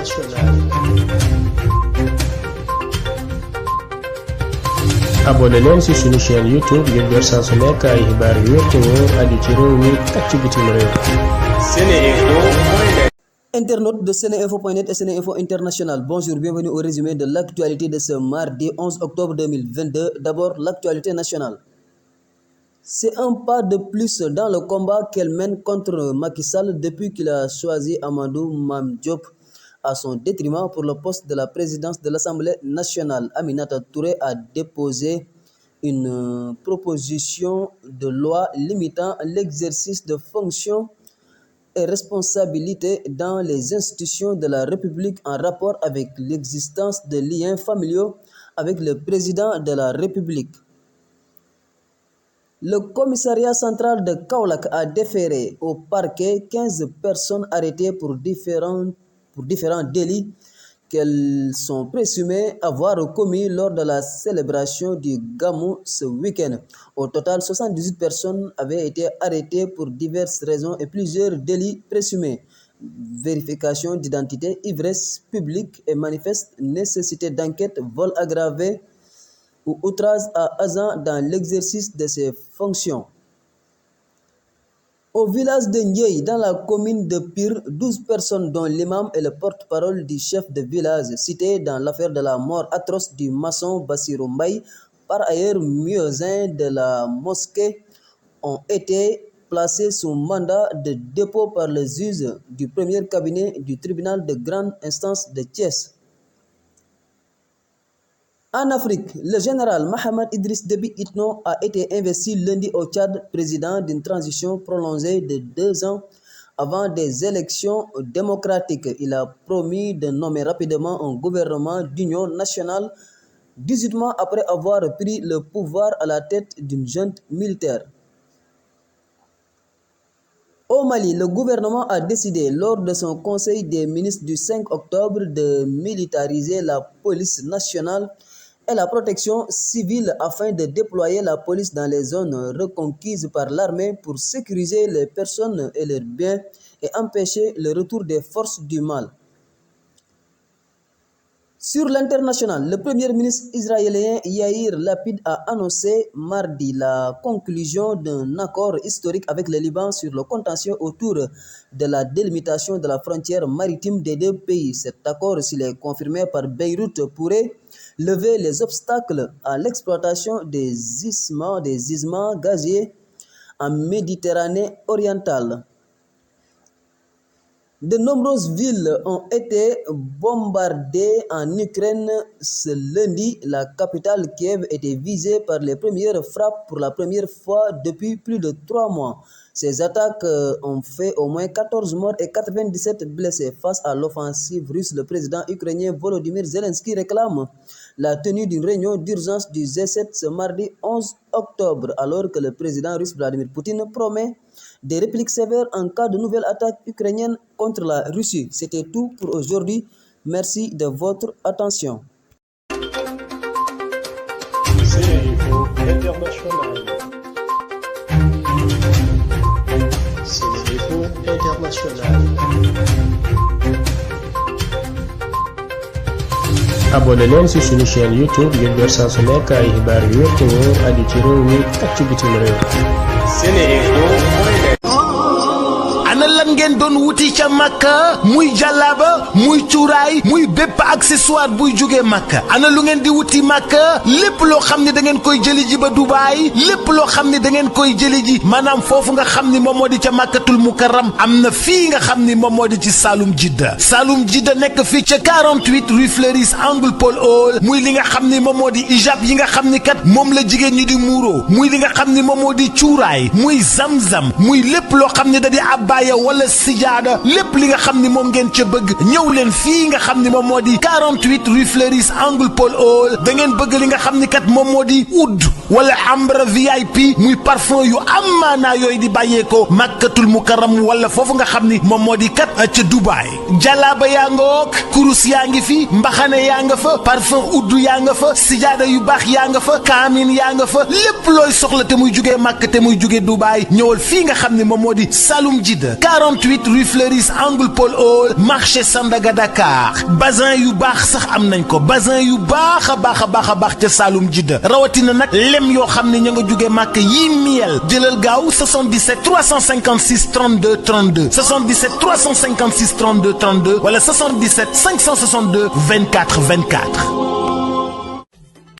internationale. abonné leen ci suñu chaîne YouTube ngir jot saa su nekk ay xibaar yu wér te wóor aju ci réew mi ak ci bitim réew. Seneinfo.net. Internautes de Seneinfo.net et Seneinfo International, bonjour, bienvenue au résumé de l'actualité de ce mardi 11 octobre 2022. D'abord, l'actualité nationale. C'est un pas de plus dans le combat qu'elle mène contre Macky Sall depuis qu'il a choisi Amadou Mame Diop à son détriment pour le poste de la présidence de l'Assemblée nationale. Aminata Touré a déposé une proposition de loi limitant l'exercice de fonctions et responsabilités dans les institutions de la République en rapport avec l'existence de liens familiaux avec le président de la République. Le commissariat central de Kaolack a déféré au parquet 15 personnes arrêtées pour différents délits qu'elles sont présumées avoir commis lors de la célébration du Gamou ce week-end. Au total, 78 personnes avaient été arrêtées pour diverses raisons et plusieurs délits présumés. Vérification d'identité, ivresse publique et manifeste nécessité d'enquête, vol aggravé ou outrage à agent dans l'exercice de ses fonctions. Au village de Ndiaye, dans la commune de Pire, 12 personnes dont l'imam et le porte-parole du chef de village cités dans l'affaire de la mort atroce du maçon Bassirou Mbaye, par ailleurs muezzin de la mosquée, ont été placés sous mandat de dépôt par le juge du premier cabinet du tribunal de grande instance de Thiès. En Afrique, le général Mahamat Idriss Déby Itno a été investi lundi au Tchad, président d'une transition prolongée de 2 ans avant des élections démocratiques. Il a promis de nommer rapidement un gouvernement d'union nationale 18 mois après avoir pris le pouvoir à la tête d'une junte militaire. Au Mali, le gouvernement a décidé lors de son conseil des ministres du 5 octobre de militariser la police nationale et la protection civile afin de déployer la police dans les zones reconquises par l'armée pour sécuriser les personnes et leurs biens et empêcher le retour des forces du mal. Sur l'international, le premier ministre israélien Yair Lapid a annoncé mardi la conclusion d'un accord historique avec le Liban sur le contentieux autour de la délimitation de la frontière maritime des deux pays. Cet accord, s'il est confirmé par Beyrouth, pourrait lever les obstacles à l'exploitation des gisements gaziers en Méditerranée orientale. De nombreuses villes ont été bombardées en Ukraine ce lundi. La capitale Kiev était visée par les premières frappes pour la première fois depuis plus de 3 mois. Ces attaques ont fait au moins 14 morts et 97 blessés. Face à l'offensive russe, le président ukrainien Volodymyr Zelensky réclame la tenue d'une réunion d'urgence du G7 ce mardi 11 octobre, alors que le président russe Vladimir Poutine promet des répliques sévères en cas de nouvelle attaque ukrainienne contre la Russie. C'était tout pour aujourd'hui. Merci de votre attention. Seneinfo International. Seneinfo International. abonné leen ci suñu chaîne YouTube ngir jot saa su nekk ay xibaar yu wér te wóor aju ci réew mi ak ci bitim réew. Seneinfo.net. ana lan ngeen doon wuti ca Makka muy jàllaaba muy cuuraay muy bépp accessoire buy jógee Makka ana lu ngeen di wuti Makka lépp loo xam ne da ngeen koy jëli ji ba Dubaay lépp loo xam ne da ngeen koy jëli ji maanaam foofu nga xam ni moom moo di ca Makkatul Mukarram am na fii nga xam ni moom moo di ci Saloum Jidda nekk fii ca 48 rue Fleuris angle Paul Hall muy li nga xam ni moom moo di ijab yi nga xam ni kat moom la jigéen ñi di muuro muy li nga xam ni moom moo di cuuraay muy zamzam muy lépp loo xam ne da di abbaaya wala sijaada lépp li nga xam ni moom ngeen ca bëgg ñëw leen fii nga xam ni moom moo di 48 rue Fleuris angle Paul Hall da ngeen bëgg li nga xam ni kat moom moo di oud wala ambre VIP muy parfum yu am maanaa yooyu di bàyyeekoo Makkatul Mukarram wala foofu nga xam ni moom moo di kat ca Dubaay jalaaba yaa nga wook kurus yaa ngi fi mbaxane yaa nga fa parfum oud yaa nga fa sijaada yu baax yaa nga fa kaamin yaa nga fa lépp looy soxla te muy jugee Makka te muy jugee Dubaay ñëwal fii nga xam ni moom moo di Saloum Jidda 48 rue Fleuris angle Paul Hall marché Sandaga Dakar. bazin yu baax sax am nañ ko bazin yu baax a baax ca Saloum Jidda rawatina nag lem yoo xam ne ña nga jóge màkk yii miel jëlal gaaw 77 356 32 32 77 356 32 32 wala 77 562 24 24.